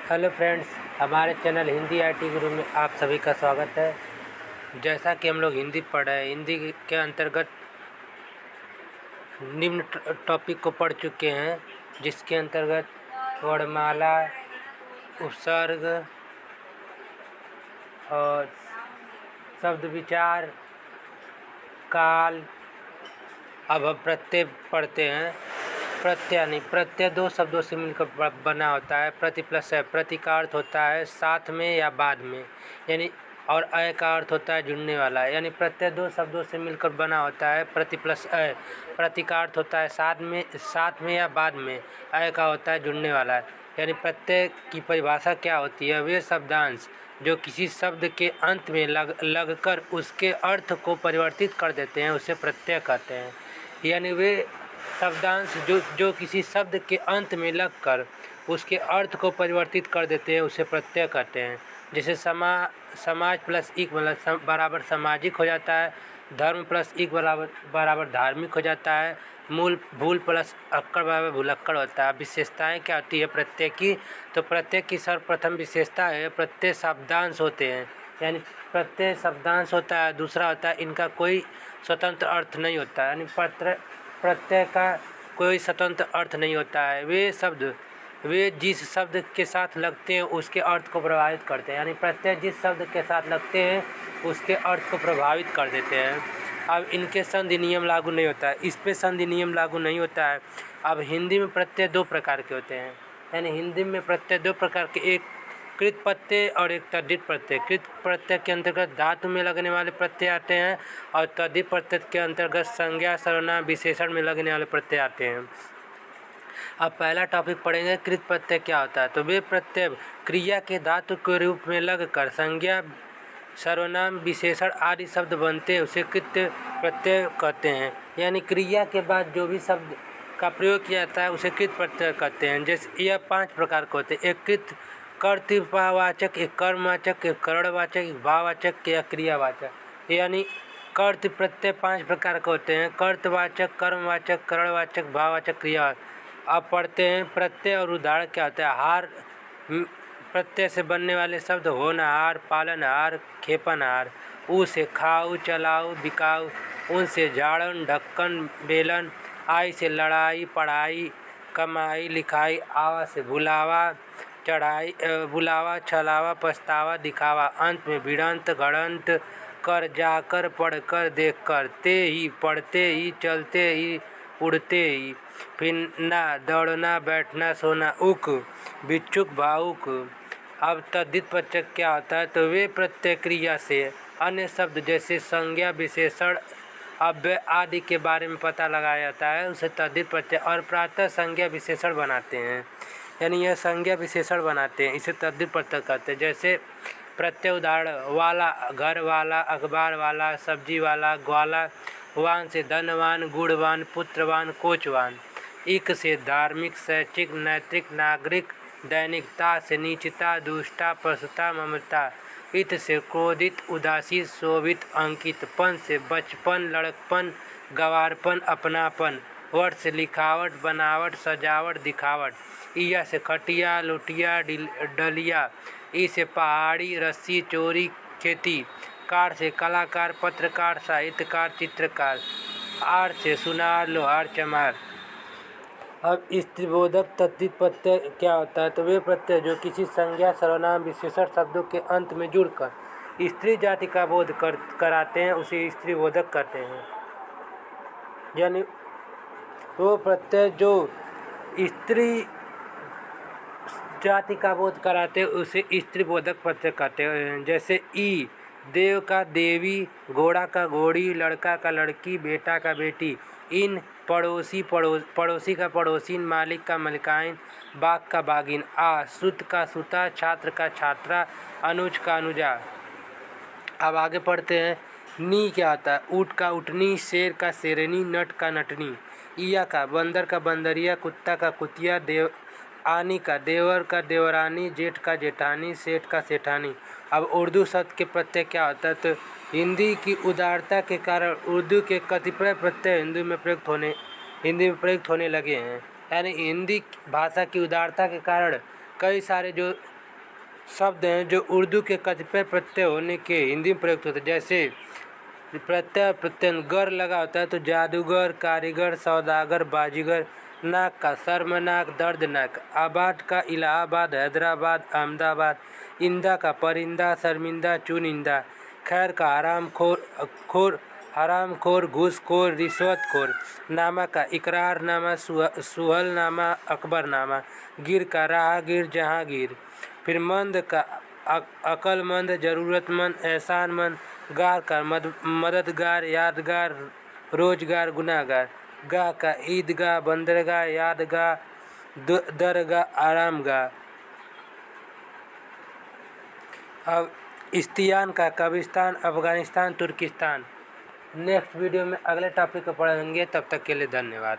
Hello friends, हमारे channel Hindi IT गुरु में आप सभी का स्वागत है। जैसा कि हम लोग हिंदी पढ़ रहे हैं, हिंदी के अंतर्गत निम्न टॉपिक को पढ़ चुके हैं, जिसके अंतर्गत वर्णमाला, उपसर्ग और शब्द विचार, काल। अब हम प्रत्यय पढ़ते हैं। प्रत्यय यानी प्रत्यय दो शब्दों से मिलकर बना होता है। प्रति प्लस है, प्रति का अर्थ होता है साथ में या बाद में, यानी और अय का अर्थ होता है जुड़ने वाला। यानी प्रत्यय दो शब्दों से मिलकर बना होता है। प्रति प्लस अय, प्रति का अर्थ होता है साथ में या बाद में, अय का होता है जुड़ने वाला। यानी प्रत्यय की परिभाषा क्या होती है? वे शब्दांश जो किसी शब्द के अंत में लगकर उसके अर्थ को परिवर्तित कर देते हैं, उसे प्रत्यय कहते हैं। यानी वे शब्दांश जो किसी शब्द के अंत में लगकर उसके अर्थ को परिवर्तित कर देते हैं, उसे प्रत्यय कहते हैं। जैसे समाज प्लस इक बराबर सामाजिक हो जाता है। धर्म प्लस इक बराबर धार्मिक हो जाता है। भूल प्लस अक्कड़ बराबर भुलक्कड़ होता है। विशेषताएं क्या होती है प्रत्यय की? तो प्रत्यय की सर्वप्रथम विशेषता है प्रत्यय शब्दांश होते हैं। यानी प्रत्यय शब्दांश होता है। दूसरा होता है इनका कोई स्वतंत्र अर्थ नहीं होता है। यानी प्रत्यय का कोई स्वतंत्र अर्थ नहीं होता है। वे जिस शब्द के साथ लगते हैं उसके अर्थ को प्रभावित करते हैं। यानी प्रत्यय जिस शब्द के साथ लगते हैं उसके अर्थ को प्रभावित कर देते हैं। अब इनके संधि नियम लागू नहीं होता है, इस पे संधि नियम लागू नहीं होता है। अब हिंदी में प्रत्यय दो प्रकार के होते हैं। यानी हिंदी में प्रत्यय दो प्रकार के, एक कृत प्रत्यय और एक तद्धित प्रत्यय। कृत प्रत्यय के अंतर्गत धातु में लगने वाले प्रत्यय आते हैं और तद्धित प्रत्यय के अंतर्गत संज्ञा, सर्वनाम, विशेषण में लगने वाले प्रत्यय आते हैं। अब पहला टॉपिक पढ़ेंगे कृत प्रत्यय क्या होता है। तो वे प्रत्यय क्रिया के धातु के रूप में लगकर संज्ञा, सर्वनाम, विशेषण आदि शब्द बनते हैं, उसे कृत प्रत्यय कहते हैं। यानी क्रिया के बाद जो भी शब्द का प्रयोग किया जाता है उसे कृत प्रत्यय कहते हैं। जैसे यह 5 प्रकार के होते हैं। एक कृत कर्तृवाचक, एक कर्मवाचक, एक करणवाचक, एक भाववाचक या क्रियावाचक। यानी कर्त प्रत्यय 5 प्रकार के होते हैं। कर्तवाचक, कर्मवाचक, करणवाचक, भाववाचक, क्रियावाचक। अब पढ़ते हैं प्रत्यय और उदाहरण क्या होता है। हार प्रत्यय से बनने वाले शब्द होनहार, पालनहार, खेपनहार। ऊ से खाऊ, चलाऊ, बिकाऊ। उन से झाड़न, ढक्कन, बेलन। आई से लड़ाई, पढ़ाई, कमाई, लिखाई। आवा से बुलावा, छलावा, पछतावा, दिखावा। अंत में भिड़ंत, घड़ंत। कर, जाकर, पढ़कर, देखकर। ते ही, पढ़ते ही, चलते ही, उड़ते ही। फिरना, दौड़ना, बैठना, सोना। उक, भिक्षुक, भावुक। अब तद्धित प्रत्यय क्या होता है? तो वे प्रत्यय क्रिया से अन्य शब्द जैसे संज्ञा, विशेषण, अव्यय आदि के बारे में पता लगाया जाता है, उसे तद्धित प्रत्यय। और प्रातः संज्ञा विशेषण बनाते हैं। यानी यह संज्ञा विशेषण बनाते हैं, इसे तद्धित प्रत्यय कहते हैं। जैसे प्रत्यय उदाहरण वाला, घर वाला, अखबार वाला, सब्जी वाला, ग्वाला। वान से धनवान, गुणवान, पुत्रवान, कोचवान। इक से धार्मिक, शैक्षिक, नैतिक, नागरिक, दैनिकता से नीचता, दुष्टता, प्रसुता, ममता। इत से क्रोधित, उदासी, शोभित, अंकित। पन से बचपन, लड़कपन, गवारपन, अपनापन। वट से लिखावट, बनावट, सजावट, दिखावट। इया से खटिया, लुटिया, डलिया। ई से पहाड़ी, रस्सी, चोरी, खेती। कार से कलाकार, पत्रकार, साहित्यकार, चित्रकार। आर से सुनार, लोहार, चमार। अब स्त्रीबोधक तद्धित प्रत्यय क्या होता है? तो वे प्रत्यय जो किसी संज्ञा, सर्वनाम, विशेषण शब्दों के अंत में जुड़कर स्त्री जाति का बोध कराते हैं, उसे स्त्रीबोधक कहते हैं। यानी वो प्रत्यय जो स्त्री जाति का बोध कराते हैं उसे स्त्रीबोधक प्रत्यय कहते हैं। जैसे ई, देव का देवी, घोड़ा का घोड़ी, लड़का का लड़की, बेटा का बेटी। इन, पड़ोसी का पड़ोसीन, मालिक का मलिकाइन, बाग का बागिन। आ, सुत का सुता, छात्र का छात्रा, अनुज का अनुजा। अब आगे पढ़ते हैं। नी क्या होता है? ऊँट का ऊँटनी, शेर का शेरनी, नट का नटनी। इया का बंदर का बंदरिया, कुत्ता का कुतिया, आनी का देवर का देवरानी, जेठ का जेठानी, सेठ का सेठानी। अब उर्दू शब्द के प्रत्यय क्या होता है? तो हिंदी की उदारता के कारण उर्दू के कतिपय प्रत्यय हिंदी में प्रयुक्त होने लगे हैं। यानी हिंदी भाषा की उदारता के कारण कई सारे जो शब्द हैं जो उर्दू के कतिपय प्रत्यय होने के हिंदी में प्रयुक्त होते हैं। जैसे प्रत्यय गर लगा होता है तो जादूगर, कारीगर, सौदागर, बाजीगर। नाक का शर्मनाक, दर्दनाक। आबाद का इलाहाबाद, हैदराबाद, अहमदाबाद। इंदा का परिंदा, शर्मिंदा, चुनिंदा। खैर का हरामखोर, घूसखोर, रिश्वतखोर। नामा का इकरारनामा, सुहलनामा, अकबरनामा। गिर का राहगीर, जहांगीर। फिर मंद का अक्लमंद, ज़रूरतमंद, एहसानमंद। गार का मददगार, यादगार, रोजगार, गुनाहगार। गाह का ईदगाह, बंदरगाह, यादगाह, दरगाह, आरामगाह। अब इस्तियान का कब्रिस्तान, अफगानिस्तान, तुर्किस्तान। नेक्स्ट वीडियो में अगले टॉपिक को पढ़ेंगे, तब तक के लिए धन्यवाद।